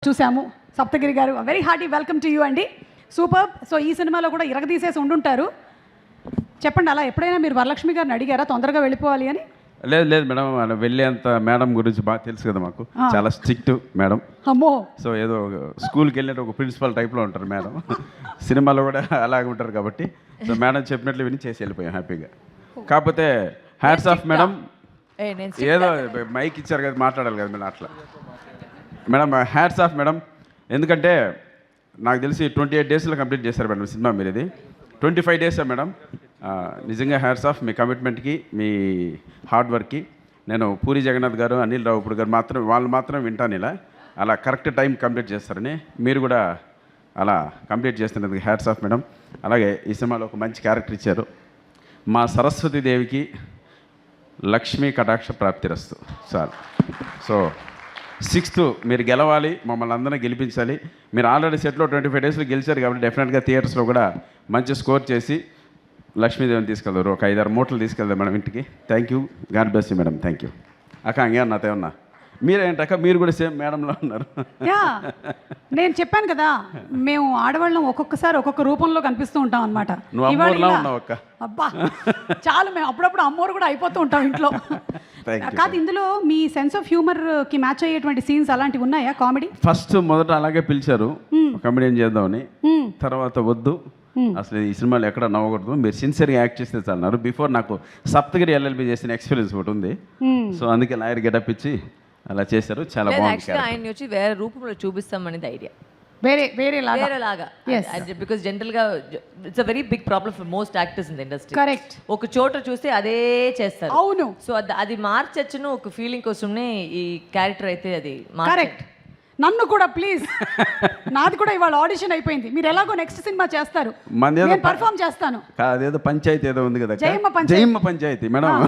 చూసాము. సప్తగిరి గారు very hearty welcome to you అండి. సూపర్. సో ఈ సినిమాలో కూడా ఇరగదీసేసి ఉండుంటారు. చెప్పండి, అలా ఎప్పుడైనా మీరు వరలక్ష్మి గారిని అడిగారా తొందరగా వెళ్ళిపోవాలి అని? లేదు లేదు మేడం, అలా వెళ్ళేంత మేడం గురించి బాగా తెలుసు కదా మాకు. చాలా స్ట్రిక్ట్ మేడం. అమ్మో. సో ఏదో స్కూల్కి వెళ్ళినట్టు ఒక ప్రిన్సిపల్ టైప్లో ఉంటారు మేడం. సినిమాలో కూడా అలాగే ఉంటారు కాబట్టి సో మేడం చెప్పినట్లు విని చేసి వెళ్ళిపోయాం హ్యాపీగా. కాకపోతే హ్యాట్స్ ఆఫ్ మేడం, ఏదో మైక్ ఇచ్చారు కదా మాట్లాడాలి కదా మేడం, అట్లా మేడం హ్యాట్స్ ఆఫ్ మేడం. ఎందుకంటే నాకు తెలిసి 28 డేస్లో కంప్లీట్ చేశారు మేడం సినిమా. మీరు ఇది 25 డేసా మేడం? నిజంగా హ్యాట్స్ ఆఫ్ మీ కమిట్మెంట్కి, మీ హార్డ్ వర్క్కి. నేను పూరి జగన్నాథ్ గారు, అనిల్ రావుపూడి గారు వాళ్ళు మాత్రం వింటాను ఇలా, అలా కరెక్ట్ టైం కంప్లీట్ చేస్తారని. మీరు కూడా అలా కంప్లీట్ చేస్తున్నందుకు హ్యాట్స్ ఆఫ్ మేడం. అలాగే ఈ సినిమాలో ఒక మంచి క్యారెక్టర్ ఇచ్చారు. మా సరస్వతీదేవికి లక్ష్మీ కటాక్ష ప్రాప్తిరస్తు సార్. సో 6th మీరు గెలవాలి, మమ్మల్ని అందరినీ గెలిపించాలి. మీరు ఆల్రెడీ సెట్లో 25 డేస్లో గెలిచారు కాబట్టి డెఫినెట్గా థియేటర్స్లో కూడా మంచి స్కోర్ చేసి లక్ష్మీదేవిని తీసుకెళ్తారు. ఒక 5-6 మూటలు తీసుకెళ్దాం మేడం ఇంటికి. Thank you, God bless you madam. Thank you అక్క. అంగే నాతో ఏమన్నా మీరేంటక్క, మీరు కూడా సేమ్ మేడంలో ఉన్నారు. నేను చెప్పాను కదా, మేము ఆడవాళ్ళం ఒక్కొక్కసారి ఒక్కొక్క రూపంలో కనిపిస్తూ ఉంటాం అనమాట. అబ్బా చాలు, మేము అప్పుడప్పుడు అమ్మోరు కూడా అయిపోతూ ఉంటాం ఇంట్లో. కాదు, ఇందులో మీ సెన్స్ ఆఫ్ హ్యూమర్ కి మ్యాచ్ అయ్యేటువంటి సీన్స్ అలాంటివి ఉన్నాయా? కామెడీ ఫస్ట్ మొదట అలాగే పిలిచారు కామెడీని చేద్దామని, తర్వాత వద్దు అసలు ఈ సినిమాలో ఎక్కడ నవ్వకూడదు, మీరు సిన్సియర్గా యాక్ట్ చేస్తే చాలన్నారు. బిఫోర్ నాకు సప్తగిరి ఎల్ఎల్బి చేసిన ఎక్స్పీరియన్స్ ఒకటి ఉంది. సో అందుకే లాయర్ గెటప్ ఇచ్చి అలా చేశారు. చాలా బాగుంది. ఆయన వచ్చి వేరే రూపంలో చూపిస్తామనేది ఐడియా, వేరేలాగా. బికాస్ జనరల్ గా it's a very big problem for most actors in the industry. Correct. ఒక చోట చూస్తే అదే చేస్తారు. అవును. సో అది మార్చచ్చును ఒక ఫీలింగ్ కోసమే ఈ క్యారెక్టర్ అయితే అది కరెక్ట్. నన్ను కూడా ప్లీజ్, నాది కూడా ఇవాళ ఆడిషన్ అయిపోయింది. మీరు ఎలాగో నెక్స్ట్ సినిమా చేస్తారు, నేను పర్ఫామ్ చేస్తాను. అదేదో పంచాయతీ ఏదో ఉంది కదా, Jayamma Panchayathi madam.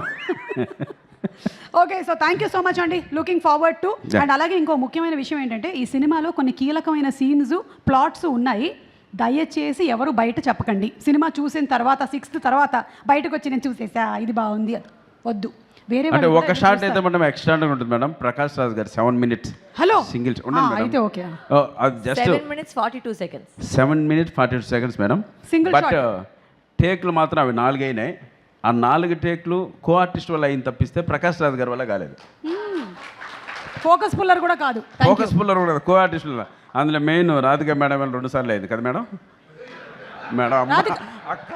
Okay, so thank you so much అండి. Looking forward to. అండ్ అలాగే ఇంకో ముఖ్యమైన విషయం ఏంటంటే ఈ సినిమాలో కొన్ని కీలకమైన సీన్స్, ప్లాట్స్ ఉన్నాయి. దయచేసి ఎవరు బయట చెప్పకండి. సినిమా చూసిన తర్వాత 6th తర్వాత బయటకు వచ్చి నేను చూసేసా ఇది బాగుంది అది వద్దు. వేరే అంటే ఒక షాట్ అయితే మేడం ఎక్స్ట్రా ఉంటుంది మేడం. ప్రకాష్ రాజ్ గారు 7 minutes హలో సింగిల్ అయితే okay, just 7 minutes 42 seconds 7 minutes 42 seconds madam. But టేక్లు మాత్రం అవి 4 అయినాయి. ఆ 4 టేక్లు కో ఆర్టిస్ట్ వల్ల అయిన తప్పిస్తే ప్రకాష్ రాజ్ గారి వల్ల కాలేదు. ఫోకస్ పుల్లర్ కూడా కాదు, ఫోకస్ పుల్లర్ కూడా కో ఆర్టిస్ట్ వల్ల. అందులో మెయిన్ రాధిక మేడం వల్ల 2 సార్లు అయింది కదా మేడం. మేడం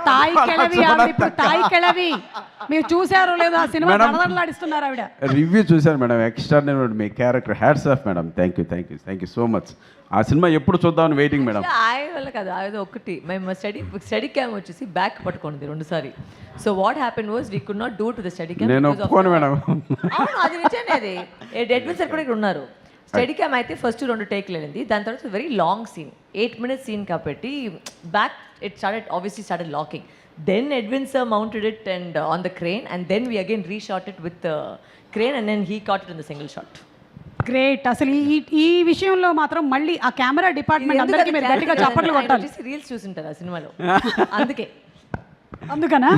తాయి కెళవి మీరు చూసారో లేదో ఆ సినిమా నడనడలాడిస్తున్నారు ఆవిడ. రివ్యూ చూశారు madam, extraordinary me character. Hats off madam. Thank you so much. ఆ సినిమా ఎప్పుడు చూద్దామని వెయిటింగ్ మేడం. ఆయన వల్ల కదా, అది ఒకటి మేము స్టడీ క్యామ్ వచ్చేసి బ్యాక్ పట్టుకుంది 2 సారి. So what happen was we could not do to the study cam. నేను ఒప్పుకోను మేడం. అవును, అది నిజమే. అది ఎడ్విన్ సార్ కూడా ఇక్కడ ఉన్నారు. స్టడీ క్యామ్ అయితే ఫస్ట్ 2 టేక్లు వెళ్ళింది. దాని తర్వాత very long scene, 8 minutes scene కాబట్టి back it started locking. Then Edwin sir mounted it and on the crane and then we again reshot it with crane and then he caught it in the single shot. Great. అసలు ఈ విషయంలో మాత్రం మళ్ళీ ఆ camera department అందరికీ మీరు గట్టిగా చప్పట్లు కొట్టాలి. రీల్స్ చూసింటారు ఆ సినిమాలో, అందుకనా?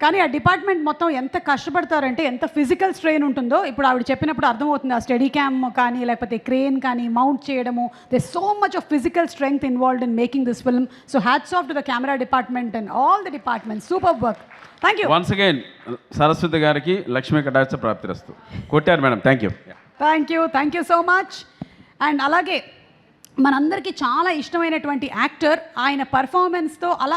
కానీ ఆ డిపార్ట్మెంట్ మొత్తం ఎంత కష్టపడతారంటే, ఎంత ఫిజికల్ స్ట్రెయిన్ ఉంటుందో ఇప్పుడు ఆవిడ చెప్పినప్పుడు అర్థమవుతుంది. ఆ స్టడీ క్యామ్ కానీ లేకపోతే క్రేన్ కానీ మౌంట్ చేయడము, they so much of physical strength involved in making this film. So hats off to the camera department and all the department. Super work. Thank you once again. Saraswati గారికి లక్ష్మీ కటాక్ష ప్రాప్తిరస్తు. కొట్టారు madam. Thank you so much. And అలాగే మనందరికీ చాలా ఇష్టమైనటువంటి actor, ఆయన పర్ఫార్మెన్స్తో అలా